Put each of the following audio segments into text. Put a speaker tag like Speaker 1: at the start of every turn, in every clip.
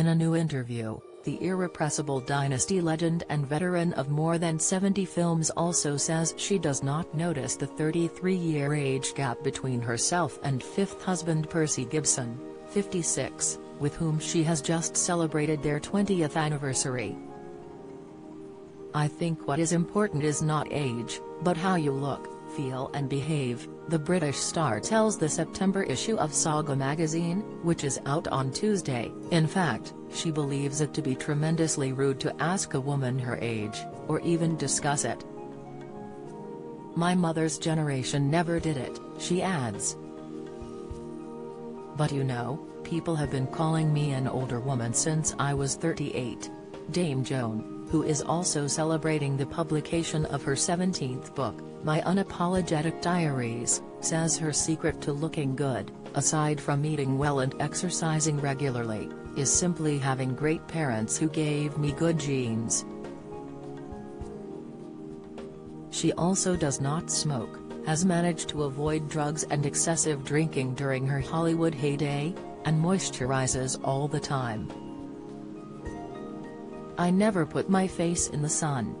Speaker 1: In a new interview, the irrepressible Dynasty legend and veteran of more than 70 films also says she does not notice the 33-year age gap between herself and fifth husband Percy Gibson, 56, with whom she has just celebrated their 20th anniversary. "I think what is important is not age, but how you look, feel and behave," the British star tells the September issue of Saga magazine, which is out on Tuesday. In fact, she believes it to be tremendously rude to ask a woman her age, or even discuss it. "My mother's generation never did it," she adds. "But you know, people have been calling me an older woman since I was 38. Dame Joan, who is also celebrating the publication of her 17th book, My Unapologetic Diaries, says her secret to looking good, aside from eating well and exercising regularly, is simply having great parents who gave me good genes. She also does not smoke, has managed to avoid drugs and excessive drinking during her Hollywood heyday, and moisturizes all the time. I never put my face in the sun.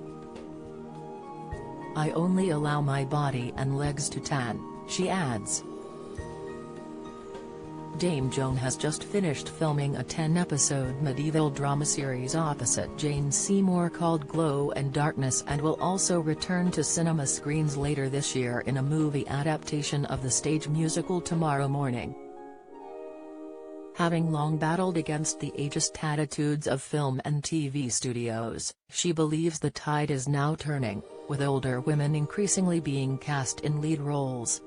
Speaker 1: I only allow my body and legs to tan," she adds. Dame Joan has just finished filming a 10-episode medieval drama series opposite Jane Seymour called Glow and Darkness, and will also return to cinema screens later this year in a movie adaptation of the stage musical Tomorrow Morning. Having long battled against the ageist attitudes of film and TV studios, she believes the tide is now turning, with older women increasingly being cast in lead roles.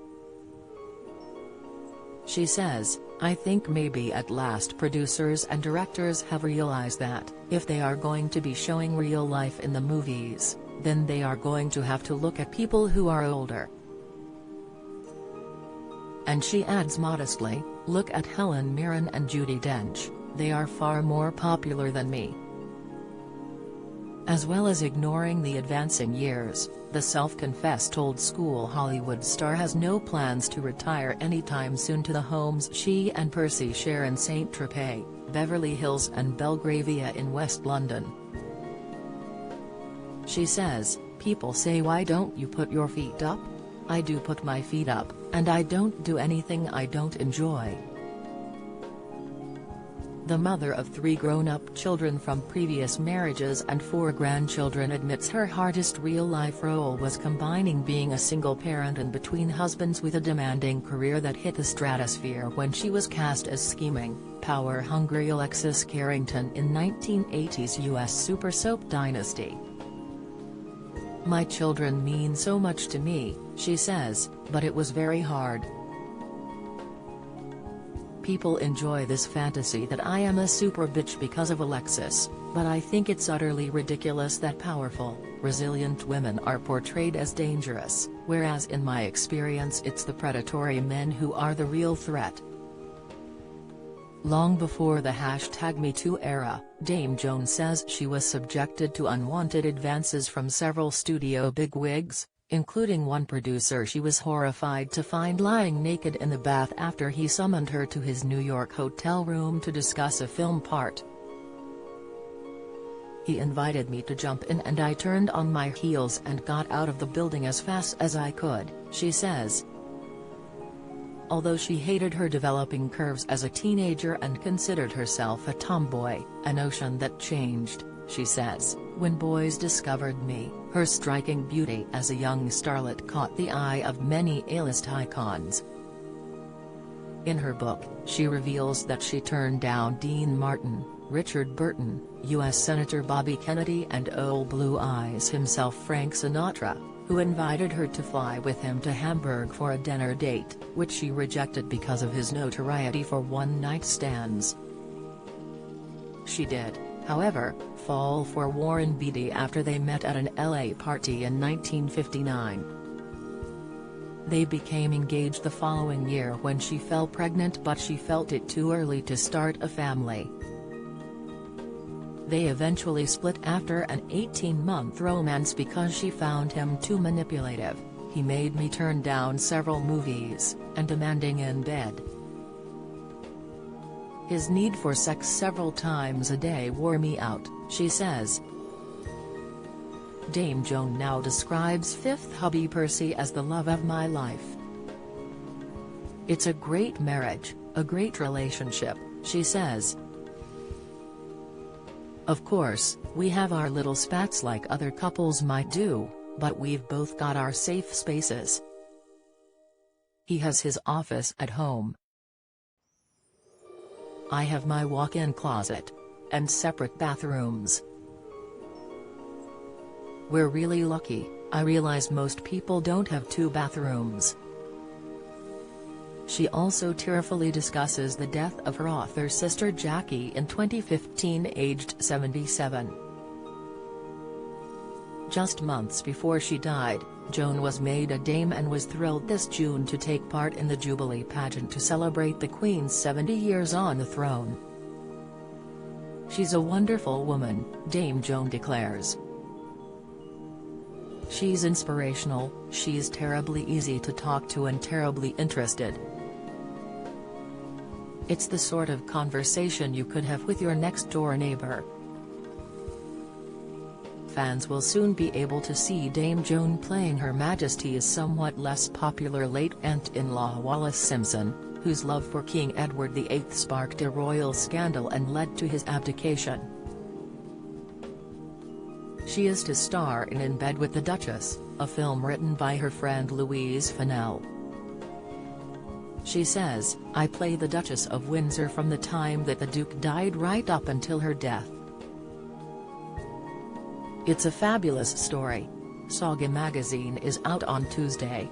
Speaker 1: She says, "I think maybe at last producers and directors have realized that, if they are going to be showing real life in the movies, then they are going to have to look at people who are older." And she adds modestly, "Look at Helen Mirren and Judi Dench, they are far more popular than me." As well as ignoring the advancing years, the self-confessed old-school Hollywood star has no plans to retire anytime soon to the homes she and Percy share in Saint-Tropez, Beverly Hills and Belgravia in West London. She says, "People say, why don't you put your feet up? I do put my feet up, and I don't do anything I don't enjoy." The mother of 3 grown-up children from previous marriages and 4 grandchildren admits her hardest real-life role was combining being a single parent and between husbands with a demanding career that hit the stratosphere when she was cast as scheming, power-hungry Alexis Carrington in 1980's U.S. super soap Dynasty. "My children mean so much to me," she says, "but it was very hard. People enjoy this fantasy that I am a super bitch because of Alexis, but I think it's utterly ridiculous that powerful, resilient women are portrayed as dangerous, whereas in my experience it's the predatory men who are the real threat." Long before the #MeToo era, Dame Joan says she was subjected to unwanted advances from several studio bigwigs, including one producer she was horrified to find lying naked in the bath after he summoned her to his New York hotel room to discuss a film part. "He invited me to jump in and I turned on my heels and got out of the building as fast as I could," she says. Although she hated her developing curves as a teenager and considered herself a tomboy, a notion that changed, she says, "when boys discovered me." Her striking beauty as a young starlet caught the eye of many A-list icons. In her book, she reveals that she turned down Dean Martin, Richard Burton, U.S. Senator Bobby Kennedy and Old Blue Eyes himself Frank Sinatra, who invited her to fly with him to Hamburg for a dinner date, which she rejected because of his notoriety for one-night stands. She did, however, fall for Warren Beatty after they met at an LA party in 1959. They became engaged the following year when she fell pregnant, but she felt it too early to start a family. They eventually split after an 18-month romance because she found him too manipulative. "He made me turn down several movies, and demanding in bed." His need for sex several times a day wore me out, she says. Dame Joan now describes fifth hubby Percy as the love of my life. It's a great marriage, a great relationship, she says. Of course, we have our little spats like other couples might do, but we've both got our safe spaces. He has his office at home. I have my walk-in closet. And separate bathrooms. We're really lucky. I realize most people don't have 2 bathrooms. She also tearfully discusses the death of her author sister Jackie in 2015, aged 77. Just months before she died, Joan was made a dame and was thrilled this June to take part in the Jubilee pageant to celebrate the Queen's 70 years on the throne. She's a wonderful woman, Dame Joan declares. She's inspirational, she's terribly easy to talk to and terribly interested. It's the sort of conversation you could have with your next-door neighbor. Fans will soon be able to see Dame Joan playing Her Majesty's somewhat less popular late aunt-in-law Wallis Simpson, whose love for King Edward VIII sparked a royal scandal and led to his abdication. She is to star in Bed with the Duchess, a film written by her friend Louise Fennell. She says, I play the Duchess of Windsor from the time that the Duke died right up until her death. It's a fabulous story. Saga magazine is out on Tuesday.